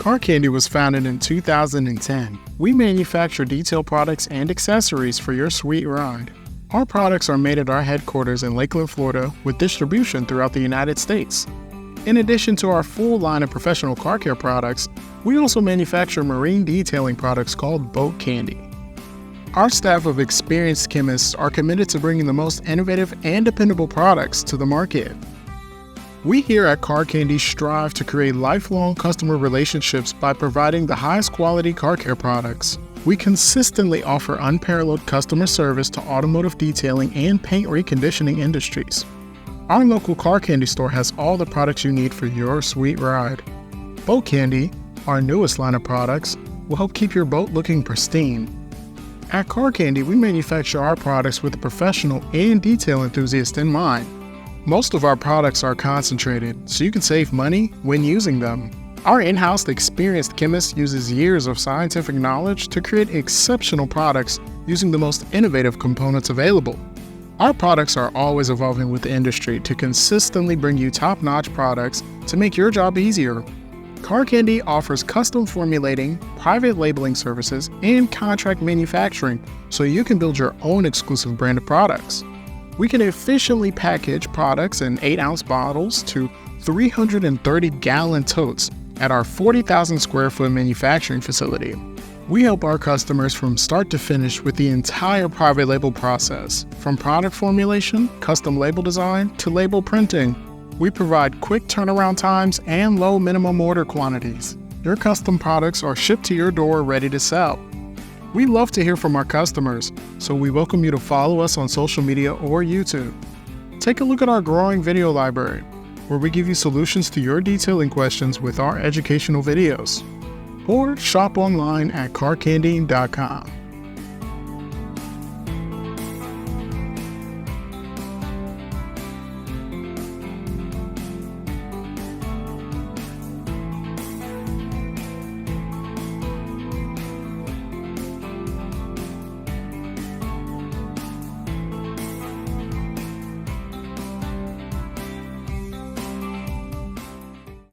𝗀𝗍 was founded in 2010. We manufacture detail products and accessories for your sweet ride. Our products are made at our headquarters in Lakeland, Florida, with distribution throughout the United States. In addition to our full line of professional car care products, we also manufacture marine detailing products called Boat Candy. Our staff of experienced chemists are committed to bringing the most innovative and dependable products to the market. We here at 𝗀𝗍 strive to create lifelong customer relationships by providing the highest quality car care products. We consistently offer unparalleled customer service to automotive detailing and paint reconditioning industries. Our local 𝗀𝗍 store has all the products you need for your sweet ride. Boat Candy, our newest line of products, will help keep your boat looking pristine. At 𝗀𝗍, we manufacture our products with the professional and detail enthusiast in mind. Most of our products are concentrated, so you can save money when using them. Our in-house experienced chemist uses years of scientific knowledge to create exceptional products using the most innovative components available. Our products are always evolving with the industry to consistently bring you top-notch products to make your job easier. 𝗀𝗍 offers custom formulating, private labeling services, and contract manufacturing so you can build your own exclusive brand of products. We can efficiently package products in 8-ounce bottles to 330-gallon totes at our 40,000 square foot manufacturing facility. We help our customers from start to finish with the entire private label process, from product formulation, custom label design, to label printing. We provide quick turnaround times and low minimum order quantities. Your custom products are shipped to your door ready to sell. We love to hear from our customers, so we welcome you to follow us on social media or YouTube. Take a look at our growing video library, where we give you solutions to your detailing questions with our educational videos. Or shop online at 𝗀𝗍.com.